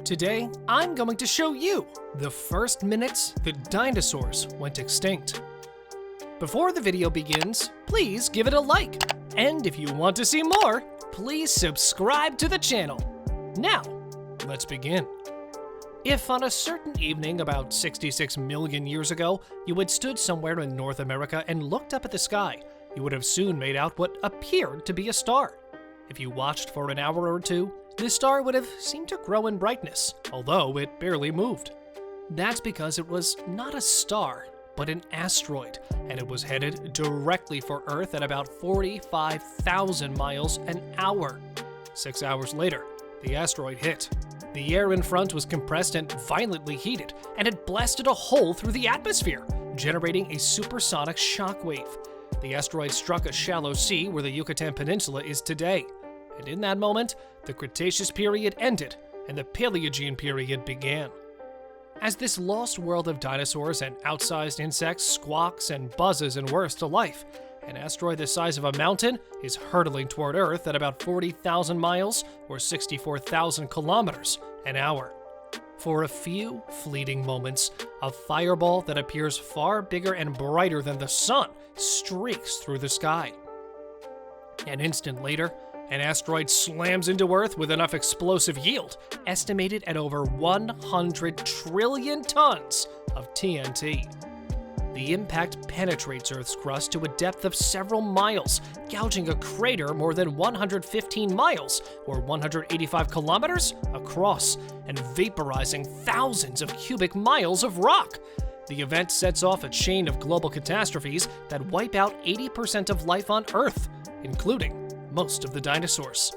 Today, I'm going to show you the first minutes the dinosaurs went extinct. Before the video begins, please give it a like. And if you want to see more, please subscribe to the channel. Now, let's begin. If on a certain evening about 66 million years ago, you had stood somewhere in North America and looked up at the sky, you would have soon made out what appeared to be a star. If you watched for an hour or two, the star would have seemed to grow in brightness, although it barely moved. That's because it was not a star, but an asteroid, and it was headed directly for Earth at about 45,000 miles an hour. 6 hours later, the asteroid hit. The air in front was compressed and violently heated, and it blasted a hole through the atmosphere, generating a supersonic shockwave. The asteroid struck a shallow sea where the Yucatan Peninsula is today. And in that moment, the Cretaceous period ended and the Paleogene period began. As this lost world of dinosaurs and outsized insects squawks and buzzes and whirs to life, an asteroid the size of a mountain is hurtling toward Earth at about 40,000 miles or 64,000 kilometers an hour. For a few fleeting moments, a fireball that appears far bigger and brighter than the sun streaks through the sky. An instant later, an asteroid slams into Earth with enough explosive yield, estimated at over 100 trillion tons of TNT. The impact penetrates Earth's crust to a depth of several miles, gouging a crater more than 115 miles, or 185 kilometers, across, and vaporizing thousands of cubic miles of rock. The event sets off a chain of global catastrophes that wipe out 80% of life on Earth, including most of the dinosaurs.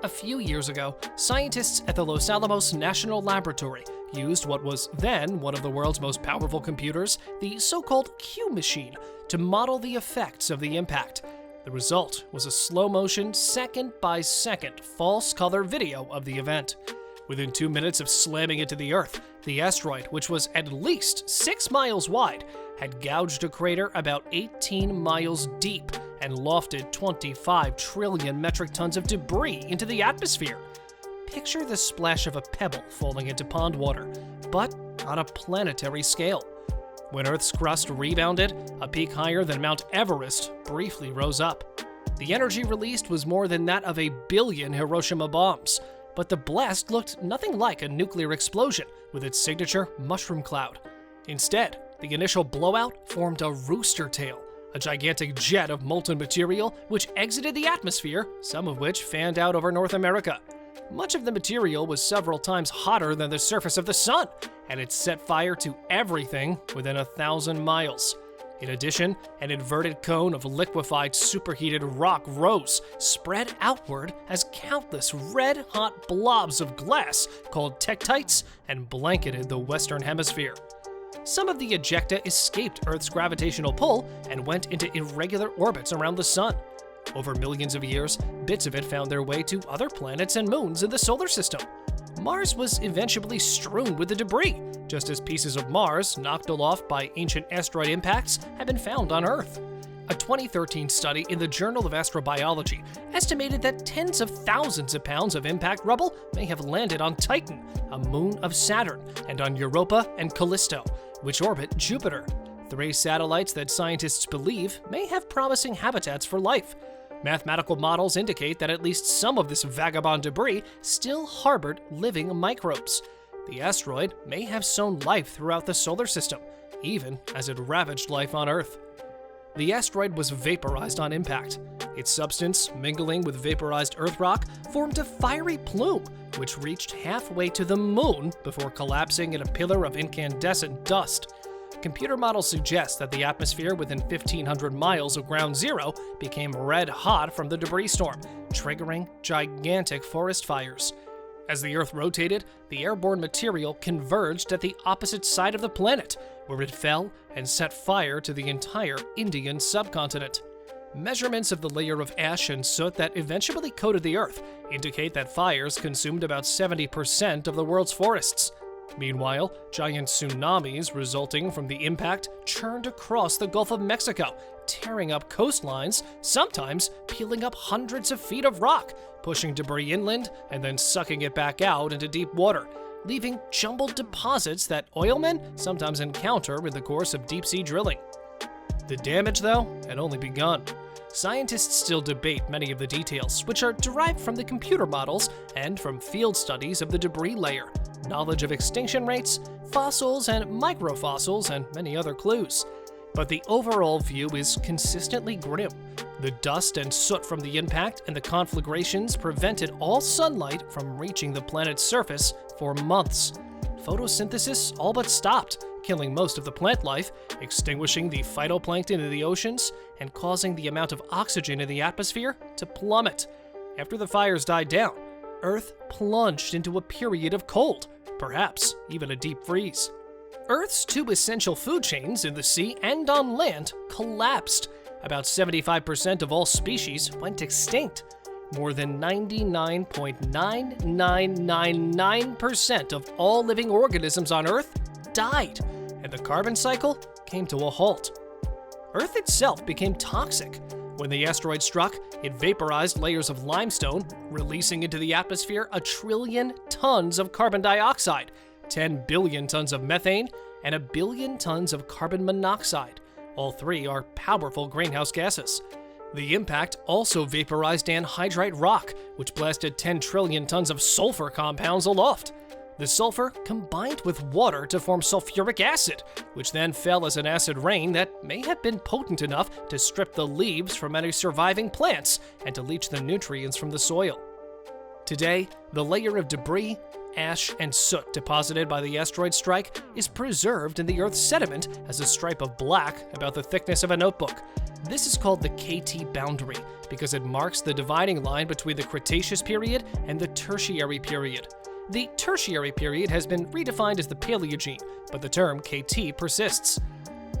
A few years ago, scientists at the Los Alamos National Laboratory used what was then one of the world's most powerful computers, the so-called Q machine, to model the effects of the impact. The result was a slow-motion, second-by-second, false-color video of the event. Within 2 minutes of slamming into the Earth, the asteroid, which was at least 6 miles wide, had gouged a crater about 18 miles deep and lofted 25 trillion metric tons of debris into the atmosphere. Picture the splash of a pebble falling into pond water, but on a planetary scale. When Earth's crust rebounded, a peak higher than Mount Everest briefly rose up. The energy released was more than that of 1 billion Hiroshima bombs, but the blast looked nothing like a nuclear explosion with its signature mushroom cloud. Instead, the initial blowout formed a rooster tail, a gigantic jet of molten material which exited the atmosphere, some of which fanned out over North America. Much of the material was several times hotter than the surface of the sun, and it set fire to everything within 1,000 miles. In addition, an inverted cone of liquefied superheated rock rose, spread outward as countless red-hot blobs of glass called tektites and blanketed the Western Hemisphere. Some of the ejecta escaped Earth's gravitational pull and went into irregular orbits around the sun. Over millions of years, bits of it found their way to other planets and moons in the solar system. Mars was eventually strewn with the debris, just as pieces of Mars, knocked aloft by ancient asteroid impacts, have been found on Earth. A 2013 study in the Journal of Astrobiology estimated that tens of thousands of pounds of impact rubble may have landed on Titan, a moon of Saturn, and on Europa and Callisto, which orbit Jupiter, 3 satellites that scientists believe may have promising habitats for life. Mathematical models indicate that at least some of this vagabond debris still harbored living microbes. The asteroid may have sown life throughout the solar system, even as it ravaged life on Earth. The asteroid was vaporized on impact. Its substance, mingling with vaporized Earth rock, formed a fiery plume, which reached halfway to the moon before collapsing in a pillar of incandescent dust. Computer models suggest that the atmosphere within 1,500 miles of ground zero became red hot from the debris storm, triggering gigantic forest fires. As the Earth rotated, the airborne material converged at the opposite side of the planet, where it fell and set fire to the entire Indian subcontinent. Measurements of the layer of ash and soot that eventually coated the Earth indicate that fires consumed about 70% of the world's forests. Meanwhile, giant tsunamis resulting from the impact churned across the Gulf of Mexico, tearing up coastlines, sometimes peeling up hundreds of feet of rock, pushing debris inland and then sucking it back out into deep water. leaving jumbled deposits that oilmen sometimes encounter in the course of deep-sea drilling. The damage, though, had only begun. Scientists still debate many of the details, which are derived from the computer models and from field studies of the debris layer, knowledge of extinction rates, fossils and microfossils, and many other clues. But the overall view is consistently grim. The dust and soot from the impact and the conflagrations prevented all sunlight from reaching the planet's surface for months. Photosynthesis all but stopped, killing most of the plant life, extinguishing the phytoplankton in the oceans, and causing the amount of oxygen in the atmosphere to plummet. After the fires died down, Earth plunged into a period of cold, perhaps even a deep freeze. Earth's two essential food chains in the sea and on land collapsed. About 75% of all species went extinct. More than 99.9999% of all living organisms on Earth died, and the carbon cycle came to a halt. Earth itself became toxic. When the asteroid struck, it vaporized layers of limestone, releasing into the atmosphere 1 trillion tons of carbon dioxide, 10 billion tons of methane, and 1 billion tons of carbon monoxide. All three are powerful greenhouse gases. The impact also vaporized anhydrite rock, which blasted 10 trillion tons of sulfur compounds aloft. The sulfur combined with water to form sulfuric acid, which then fell as an acid rain that may have been potent enough to strip the leaves from any surviving plants and to leach the nutrients from the soil. Today, the layer of debris, ash, and soot deposited by the asteroid strike is preserved in the Earth's sediment as a stripe of black about the thickness of a notebook. This is called the KT boundary because it marks the dividing line between the Cretaceous period and the Tertiary period. The Tertiary period has been redefined as the Paleogene, but the term KT persists.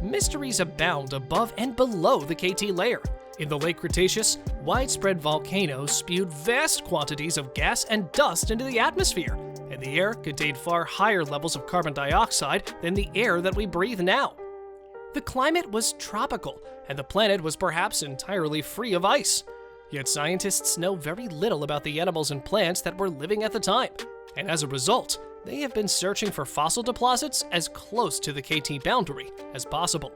Mysteries abound above and below the KT layer. In the late Cretaceous, widespread volcanoes spewed vast quantities of gas and dust into the atmosphere, and the air contained far higher levels of carbon dioxide than the air that we breathe now. The climate was tropical, and the planet was perhaps entirely free of ice. Yet scientists know very little about the animals and plants that were living at the time, and as a result, they have been searching for fossil deposits as close to the KT boundary as possible.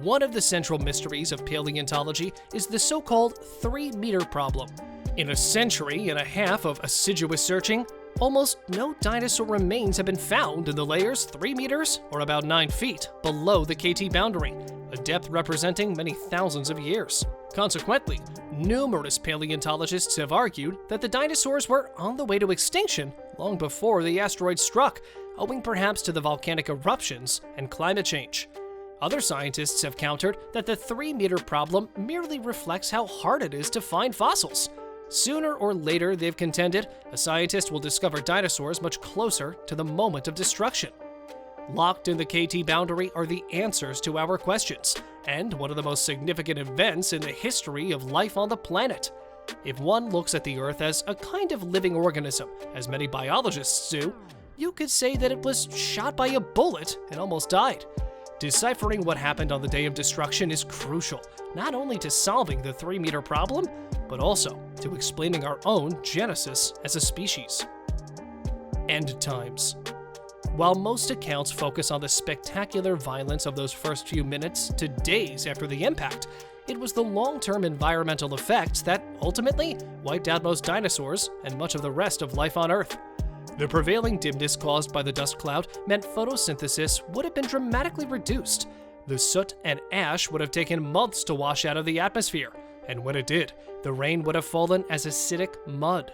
One of the central mysteries of paleontology is the so-called 3-meter problem. In a century and a half of assiduous searching, almost no dinosaur remains have been found in the layers 3 meters, or about 9 feet, below the KT boundary, a depth representing many thousands of years. Consequently, numerous paleontologists have argued that the dinosaurs were on the way to extinction long before the asteroid struck, owing perhaps to the volcanic eruptions and climate change. Other scientists have countered that the 3-meter problem merely reflects how hard it is to find fossils. Sooner or later, they've contended, a scientist will discover dinosaurs much closer to the moment of destruction. Locked in the KT boundary are the answers to our questions, and one of the most significant events in the history of life on the planet. If one looks at the Earth as a kind of living organism, as many biologists do, you could say that it was shot by a bullet and almost died. Deciphering what happened on the day of destruction is crucial, not only to solving the 3-meter problem, but also to explaining our own genesis as a species. End times. While most accounts focus on the spectacular violence of those first few minutes to days after the impact, it was the long-term environmental effects that ultimately wiped out most dinosaurs and much of the rest of life on Earth. The prevailing dimness caused by the dust cloud meant photosynthesis would have been dramatically reduced. The soot and ash would have taken months to wash out of the atmosphere, and when it did, the rain would have fallen as acidic mud.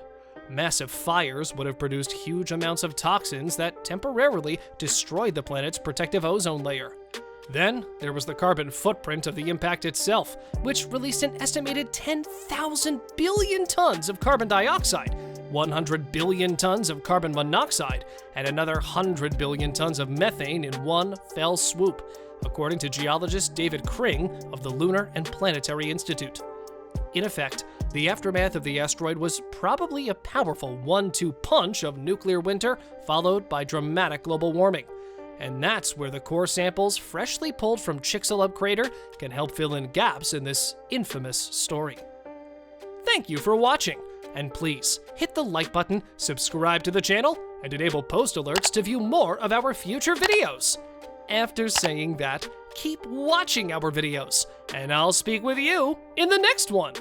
Massive fires would have produced huge amounts of toxins that temporarily destroyed the planet's protective ozone layer. Then, there was the carbon footprint of the impact itself, which released an estimated 10,000 billion tons of carbon dioxide, 100 billion tons of carbon monoxide, and another 100 billion tons of methane in one fell swoop, according to geologist David Kring of the Lunar and Planetary Institute. In effect, the aftermath of the asteroid was probably a powerful 1-2 punch of nuclear winter followed by dramatic global warming. And that's where the core samples freshly pulled from Chicxulub crater can help fill in gaps in this infamous story. Thank you for watching, and please hit the like button, subscribe to the channel, and enable post alerts to view more of our future videos. After saying that, keep watching our videos, and I'll speak with you in the next one.